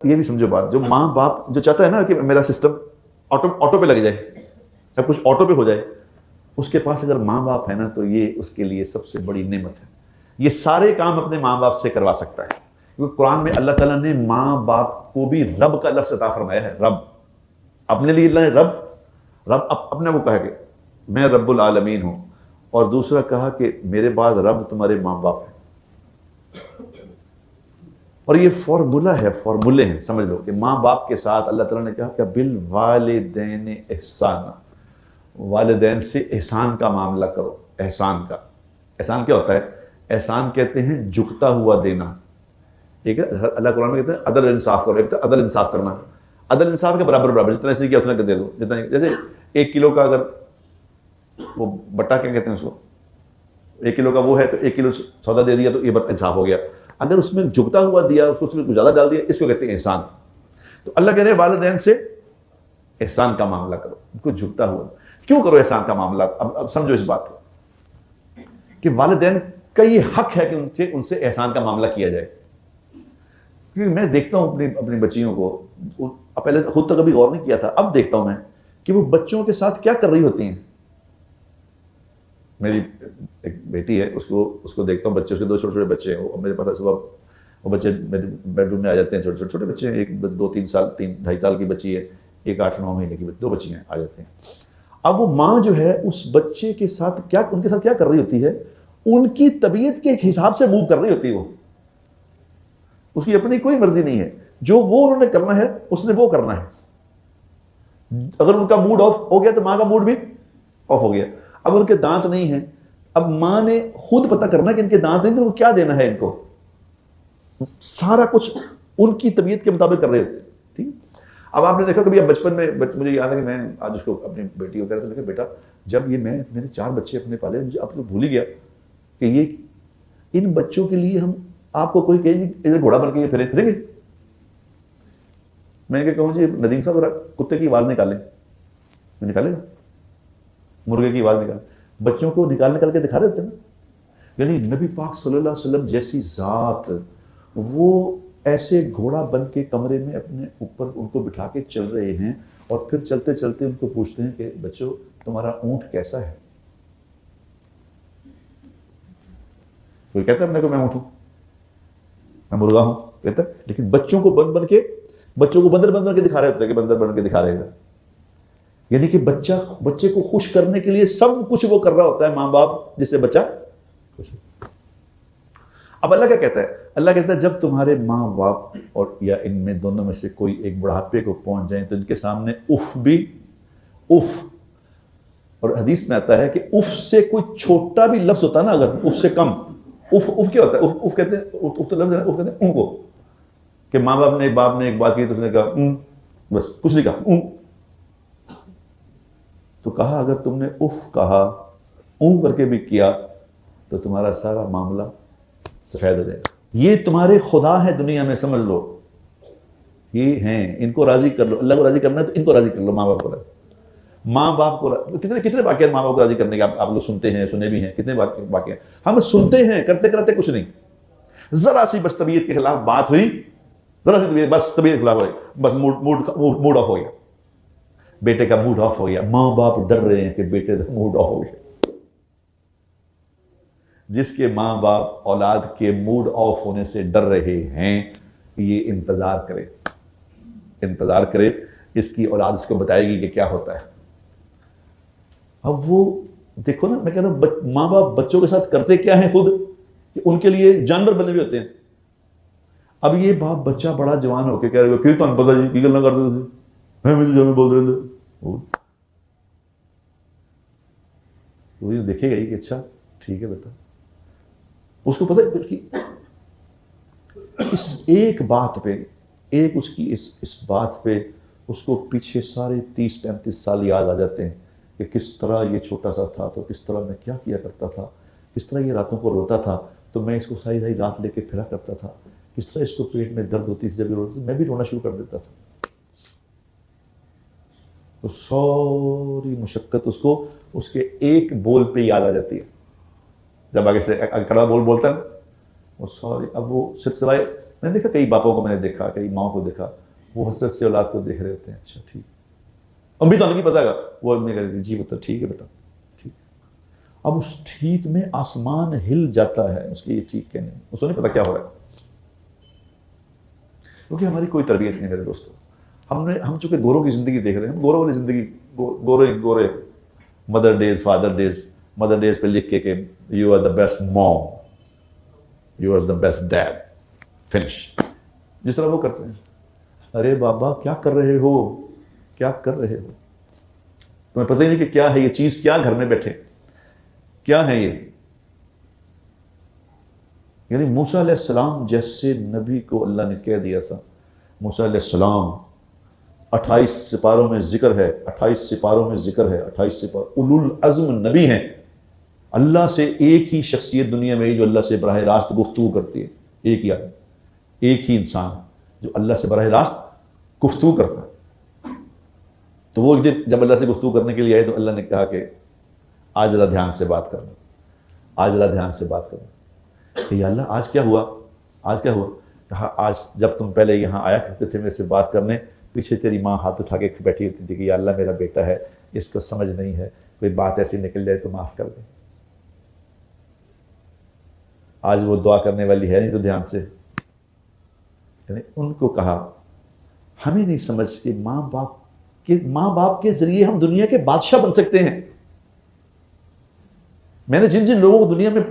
ये भी समझो बात, जो माँ बाप जो चाहता है ना कि मेरा सिस्टम ऑटो पे लग जाए, सब कुछ ऑटो पे हो जाए, उसके पास अगर माँ बाप है ना तो ये उसके लिए सबसे बड़ी नेमत है। ये सारे काम अपने माँ बाप से करवा सकता है, क्योंकि कुरान में अल्लाह ताला ने माँ बाप को भी रब का लफ्ज़ अता फरमाया है। रब अपने लिए अल्लाह ने रब अपने को कहा कि मैं रब्बुल आलमीन हूँ, और दूसरा कहा कि मेरे बाद रब तुम्हारे माँ बाप है। और ये फॉर्मूला है, फॉर्मूले हैं, समझ लो कि माँ बाप के साथ अल्लाह ताला ने कहा कि बिल वालिदैन एहसाना, वालिदैन से एहसान का मामला करो। एहसान का, एहसान क्या होता है? एहसान कहते हैं झुकता हुआ देना। ठीक है, अल्लाह कुरान में कहते हैं अदल इंसाफ करो। एक तो अदल इंसाफ करना, अदल इंसाफ के बराबर बराबर, जितना इसने किया उतना दे दो, जितना। जैसे 1 किलो का अगर वो बट्टा क्या कहते हैं उसको, 1 किलो का वो है तो 1 किलो सौदा दे दिया तो ये इंसाफ हो गया। अगर उसमें झुकता हुआ दिया, उसको उसमें कुछ ज़्यादा डाल दिया, इसको कहते हैं एहसान। तो अल्लाह कह रहे हैं वालिदैन से एहसान का मामला करो, उनको झुकता हुआ। क्यों करो एहसान का मामला? अब समझो इस बात को कि वालिदैन का ये हक है कि उनसे एहसान का मामला किया जाए। क्योंकि मैं देखता हूँ अपनी बच्चियों को, पहले खुद तो कभी गौर नहीं किया था, अब देखता हूँ मैं कि वो बच्चों के साथ क्या कर रही होती हैं। मेरी एक बेटी है, उसको देखता हूँ, बच्चे उसके 2 छोटे छोटे बच्चे हैं। वो मेरे पास सुबह वो बच्चे मेरे बेडरूम में आ जाते हैं, छोटे छोटे बच्चे हैं। एक 2-3 साल 3-2.5 साल की बच्ची है, एक 8-9 महीने की, 2 बच्चियाँ आ जाते हैं। अब वो माँ जो है उस बच्चे के साथ उनके साथ क्या कर रही होती है? उनकी तबीयत के हिसाब से मूव कर रही होती है। वो उसकी अपनी कोई मर्जी नहीं है, जो वो उन्होंने करना है उसने वो करना है। अगर उनका मूड ऑफ हो गया तो माँ का मूड भी ऑफ हो गया। अब उनके दांत नहीं हैं, अब माँ ने खुद पता करना कि इनके दांत नहीं तो क्या देना है इनको। सारा कुछ उनकी तबीयत के मुताबिक कर रहे होते हैं। ठीक। अब आपने देखा कभी, अब बचपन में मुझे याद है कि मैं आज उसको अपनी बेटी को कह रहा था कि बेटा जब ये मैंने 4 बच्चे अपने पाले, मुझे अब तो भूल ही गया कि ये इन बच्चों के लिए हम आपको कोई कहे इधर घोड़ा बन के फिरेंगे। मैंने क्या कहूँ जी, नदीम साहब जरा कुत्ते की आवाज़ निकालें। निकालेगा? मुर्गे की आवाज़ निकाल, बच्चों को निकाल के दिखा रहे थे ना। यानी नबी पाक सल्लल्लाहु अलैहि वसल्लम जैसी ज़ात, वो ऐसे घोड़ा बन के कमरे में अपने ऊपर उनको बिठा के चल रहे हैं, और फिर चलते चलते उनको पूछते हैं कि बच्चों तुम्हारा ऊँट कैसा है? कोई कहता है अपने को मैं ऊँट हूँ, मैं मुर्गा हूँ, कहता है। लेकिन बच्चों को बंदर बन के दिखा रहे होते हैं कि बंदर बन के दिखा रहे हैं। यानी कि बच्चे को खुश करने के लिए सब कुछ वो कर रहा होता है माँ बाप, जिससे बच्चा खुश हो। अब अल्लाह क्या कहता है? अल्लाह कहता है जब तुम्हारे माँ बाप और या इनमें दोनों में से कोई एक बुढ़ापे को पहुंच जाए तो इनके सामने उफ, और हदीस में आता है कि उफ से कोई छोटा भी लफ्ज होता है ना, अगर उफ से कम, उफ क्या होता है? उफ कहते हैं, उफ तो लफ्ज है, उफ कहते हैं उनको, कि माँ बाप ने एक बात की तो उसने कहा बस, कुछ नहीं कहा। तो कहा अगर तुमने उफ कहा, करके भी किया तो तुम्हारा सारा मामला सफेद हो जाएगा। ये तुम्हारे खुदा है दुनिया में, समझ लो। ये हैं, इनको राजी कर लो। अल्लाह को राजी करना है तो इनको राजी कर लो, माँ बाप को राजी। माँ बाप को कितने वाक़यात माँ बाप को राजी करने के आप लोग सुनते हैं, सुने भी हैं, कितने वाक़यात हम सुनते हैं, करते कुछ नहीं। जरा सी बस तबीयत के खिलाफ बात हुई, जरा सी तबीयत के खिलाफ हुई, बस मूड ऑफ हो गया, बेटे का मूड ऑफ हो गया। माँ बाप डर रहे हैं कि बेटे का मूड ऑफ हो गया। जिसके माँ बाप औलाद के मूड ऑफ होने से डर रहे हैं, ये इंतजार करे, इसकी औलाद इसको बताएगी कि क्या होता है। अब वो देखो ना, मैं कह रहा हूं माँ बाप बच्चों के साथ करते क्या है खुद, कि उनके लिए जानवर बने हुए होते हैं। अब ये बाप बच्चा बड़ा जवान होकर कह रहे क्यों तुम पता जी गल करते बोल रहे थे, तो ये देखेगा ही कि अच्छा ठीक है बेटा। उसको पता है कि इस एक बात पे, उसकी इस बात पे उसको पीछे सारे 30-35 साल याद आ जाते हैं कि किस तरह ये छोटा सा था तो किस तरह मैं क्या किया करता था, किस तरह ये रातों को रोता था तो मैं इसको सारी रात लेके फिरा करता था, किस तरह इसको पेट में दर्द होती थी जब ये रोती थी, मैं भी रोना शुरू कर देता था। तो सारी मुशक्कत उसको उसके एक बोल पे याद आ जाती है। जब आगे से कड़वा बोल बोलता है वो सारी, अब वो सिलसिला मैंने देखा कई बापों को, मैंने देखा कई माओ को देखा, वो हसरत से औलाद को देख रहे होते हैं, अच्छा ठीक, अम्मी तो नहीं पता वो अम्मी कह रही थी जी वो तो ठीक है बेटा ठीक। अब उस ठीक में आसमान हिल जाता है, उसकी ये ठीक कहने में, उसको नहीं पता क्या हो रहा है, क्योंकि हमारी कोई तरबियत नहीं मेरे दोस्तों। हम चूंकि गोरों की जिंदगी देख रहे हैं, हम गोरों वाली जिंदगी, गोरे गोरे मदर डेज मदर डेज पे लिख के you are the best mom, you are the best dad, finish, जिस तरह वो करते हैं। अरे बाबा क्या कर रहे हो, क्या कर रहे हो, तुम्हें पता ही नहीं कि क्या है ये चीज, क्या घर में बैठे क्या है ये। यानी मूसा अलैहिस्सलाम जैसे नबी को अल्लाह ने कह दिया था, मूसा अलैहिस्सलाम 28 सिपारों में जिक्र है, 28 सिपारों में जिक्र है, 28 सिपार उलुल अज़्म नबी हैं। अल्लाह से एक ही शख्सियत दुनिया में जो अल्लाह से बराह रास्त गुफ्तगू करती है, एक ही आदमी, एक ही इंसान जो अल्लाह से बराह रास्त गुफ्तगू करता है। तो वो एक दिन जब अल्लाह से गुफ्तगू करने के लिए आए तो अल्लाह ने कहा कि आज जरा ध्यान से बात करना, आज जरा ध्यान से बात करना। कि या अल्लाह आज क्या हुआ, आज क्या हुआ? कहा आज जब तुम पहले यहाँ आया करते थे मेरे से बात करने, पीछे तेरी माँ हाथ उठा के बैठी होती थी कि या अल्लाह मेरा बेटा है, इसको समझ नहीं है, कोई बात ऐसी निकल जाए तो माफ़ कर दे। आज वो दुआ करने वाली है नहीं तो ध्यान से, यानी उनको कहा हमें नहीं समझ कि माँ बाप के जरिए हम दुनिया के बादशाह बन सकते हैं। मैंने जिन जिन लोगों को दुनिया में